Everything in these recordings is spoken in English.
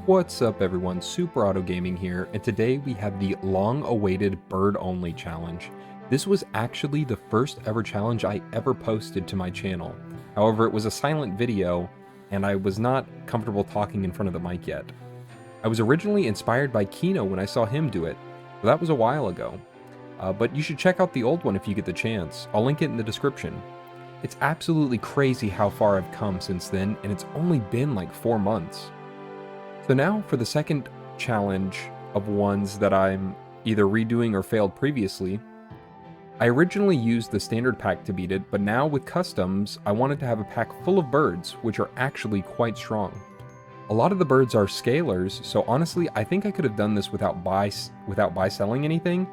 What's up everyone, Super Auto Gaming here, and today we have the long-awaited Bird Only Challenge. This was actually the first ever challenge I ever posted to my channel. However, it was a silent video, and I was not comfortable talking in front of the mic yet. I was originally inspired by Kino when I saw him do it, but that was a while ago. But you should check out the old one if you get the chance. I'll link it in the description. It's absolutely crazy how far I've come since then, and it's only been like 4 months. So now for the second challenge of ones that I'm either redoing or failed previously. I originally used the standard pack to beat it, but now with customs, I wanted to have a pack full of birds, which are actually quite strong. A lot of the birds are scalers, so honestly, I think I could have done this without buy selling anything,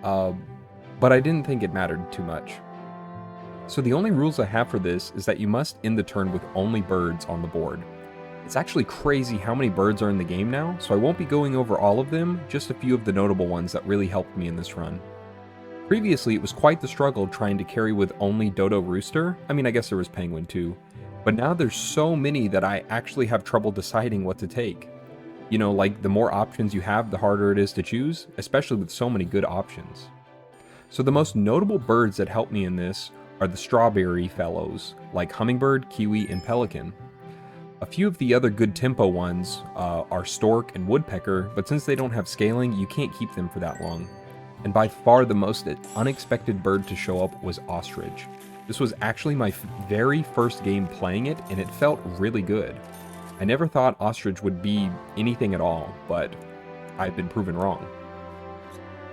but I didn't think it mattered too much. So the only rules I have for this is that you must end the turn with only birds on the board. It's actually crazy how many birds are in the game now, so I won't be going over all of them, just a few of the notable ones that really helped me in this run. Previously, it was quite the struggle trying to carry with only dodo rooster. I mean, I guess there was penguin too. But now there's so many that I actually have trouble deciding what to take. You know, like the more options you have, the harder it is to choose, especially with so many good options. So the most notable birds that help me in this are the strawberry fellows, like hummingbird, kiwi, and pelican. A few of the other good tempo ones are stork and woodpecker, but since they don't have scaling, you can't keep them for that long. And by far the most unexpected bird to show up was ostrich. This was actually my very first game playing it, and it felt really good. I never thought ostrich would be anything at all, but I've been proven wrong.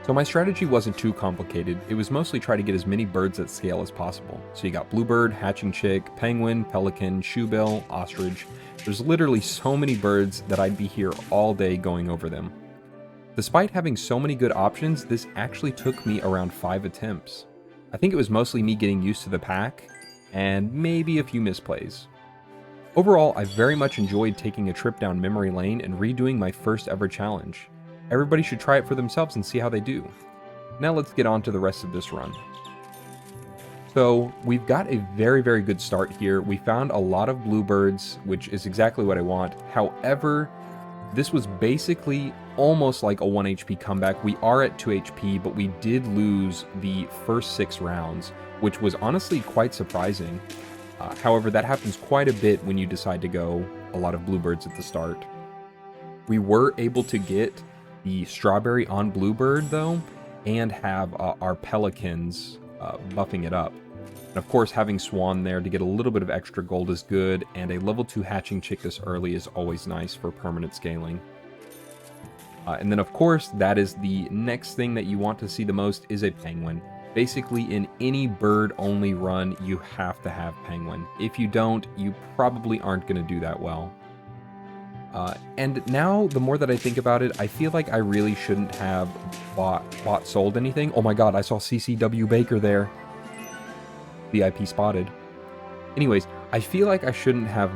So my strategy wasn't too complicated, it was mostly try to get as many birds at scale as possible. So you got bluebird, hatching chick, penguin, pelican, shoebill, ostrich. There's literally so many birds that I'd be here all day going over them. Despite having so many good options, this actually took me around 5 attempts. I think it was mostly me getting used to the pack, and maybe a few misplays. Overall, I very much enjoyed taking a trip down memory lane and redoing my first ever challenge. Everybody should try it for themselves and see how they do. Now let's get on to the rest of this run. So we've got a very good start here. We found a lot of bluebirds, which is exactly what I want. However, this was basically almost like a 1 HP comeback. We are at 2 HP, but we did lose the first 6 rounds, which was honestly quite surprising. However, that happens quite a bit when you decide to go a lot of bluebirds at the start. We were able to get the strawberry on bluebird though, and have our pelicans buffing it up. And of course, having swan there to get a little bit of extra gold is good, and a level 2 hatching chick this early is always nice for permanent scaling. And then of course, that is the next thing that you want to see the most is a penguin. Basically, in any bird-only run, you have to have penguin. If you don't, you probably aren't going to do that well. And now, the more that I think about it, I feel like I really shouldn't have sold anything. Oh my god, I saw CCW Baker there. VIP spotted. Anyways, I feel like I shouldn't have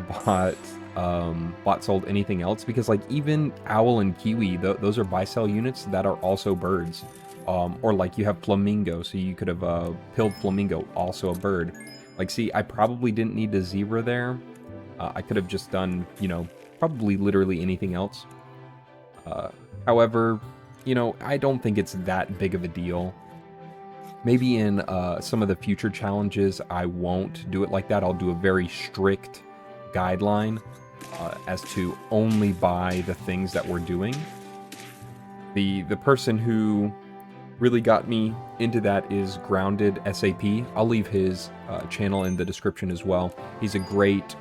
sold anything else, because like even owl and kiwi, those are buy-sell units that are also birds. Or like you have flamingo, so you could have pilled flamingo, also a bird. Like, see, I probably didn't need a zebra there. I could have just done, you know, probably literally anything else. However, you know, I don't think it's that big of a deal. Maybe in some of the future challenges, I won't do it like that. I'll do a very strict guideline as to only buy the things that we're doing. The person who really got me into that is Grounded SAP. I'll leave his channel in the description as well. He's a great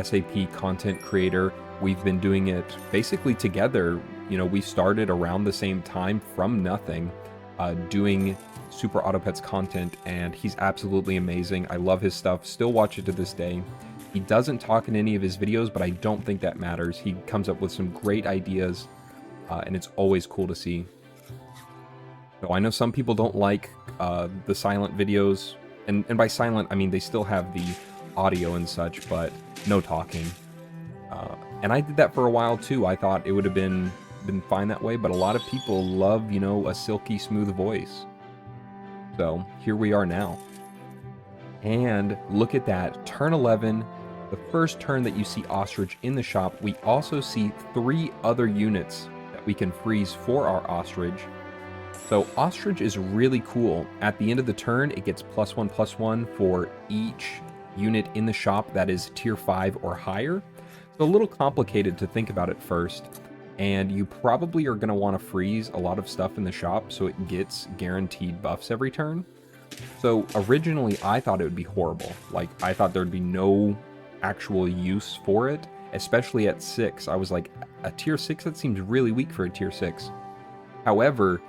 SAP content creator. We've been doing it basically together. You know, we started around the same time from nothing, doing Super Auto Pets content, and he's absolutely amazing. I love his stuff, still watch it to this day. He doesn't talk in any of his videos, but I don't think that matters. He comes up with some great ideas, and it's always cool to see. So I know some people don't like the silent videos, and by silent, I mean they still have the audio and such, but no talking. And I did that for a while too. I thought it would have been fine that way, but a lot of people love, you know, a silky smooth voice. So here we are now. And look at that, turn 11, The first turn that you see Ostrich in the shop, we also see 3 other units that we can freeze for our Ostrich. So Ostrich is really cool. At the end of the turn, it gets +1/+1 for each unit in the shop that is tier 5 or higher. So a little complicated to think about at first, and you probably are going to want to freeze a lot of stuff in the shop so it gets guaranteed buffs every turn. So originally I thought it would be horrible. Like, I thought there'd be no actual use for it, especially at 6. I was like, a tier 6? That seems really weak for a tier 6. However,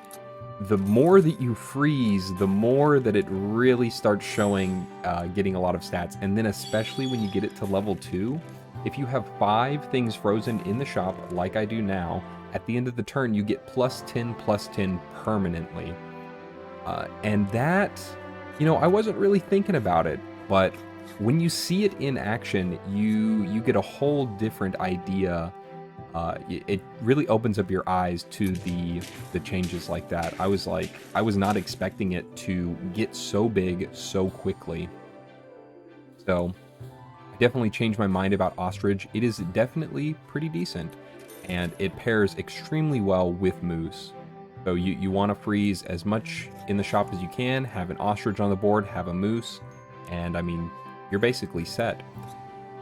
the more that you freeze, the more that it really starts showing, getting a lot of stats. And then especially when you get it to level 2, if you have 5 things frozen in the shop, like I do now, at the end of the turn, you get +10/+10 permanently. And that, you know, I wasn't really thinking about it, but when you see it in action, you get a whole different idea. It really opens up your eyes to the changes like that. I was not expecting it to get so big so quickly. So I definitely changed my mind about Ostrich. It is definitely pretty decent, and it pairs extremely well with Moose. So you want to freeze as much in the shop as you can, have an Ostrich on the board, have a Moose, and I mean, you're basically set.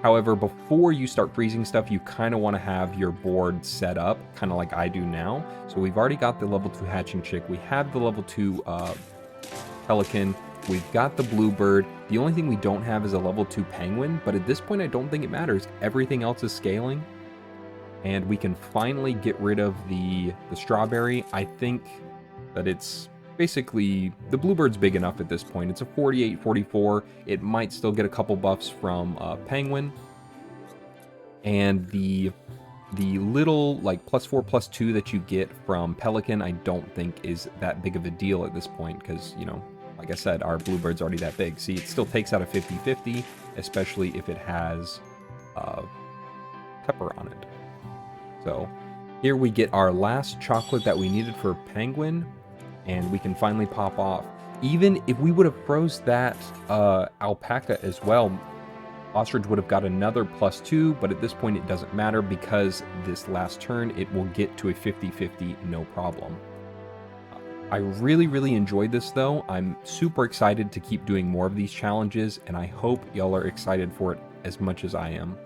However, before you start freezing stuff, you kind of want to have your board set up, kind of like I do now. So we've already got the level 2 Hatching Chick, we have the level 2 Pelican, we've got the Bluebird. The only thing we don't have is a level 2 Penguin, but at this point I don't think it matters. Everything else is scaling. And we can finally get rid of the Strawberry. I think that it's basically, the Bluebird's big enough at this point. It's a 48/44. It might still get a couple buffs from Penguin. And the little, like, +4/+2 that you get from Pelican, I don't think is that big of a deal at this point, because, you know, like I said, our Bluebird's already that big. See, it still takes out a 50/50, especially if it has pepper on it. So here we get our last chocolate that we needed for Penguin, and we can finally pop off. Even if we would have froze that Alpaca as well, Ostrich would have got another +2, but at this point it doesn't matter because this last turn it will get to a 50/50 no problem. I really enjoyed this though. I'm super excited to keep doing more of these challenges, and I hope y'all are excited for it as much as I am.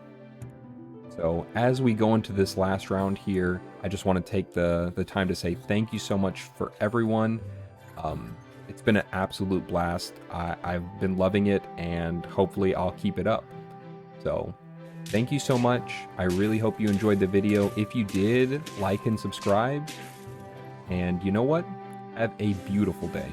So as we go into this last round here, I just want to take the time to say thank you so much for everyone. It's been an absolute blast. I've been loving it, and hopefully I'll keep it up. So thank you so much. I really hope you enjoyed the video. If you did, like and subscribe. And you know what? Have a beautiful day.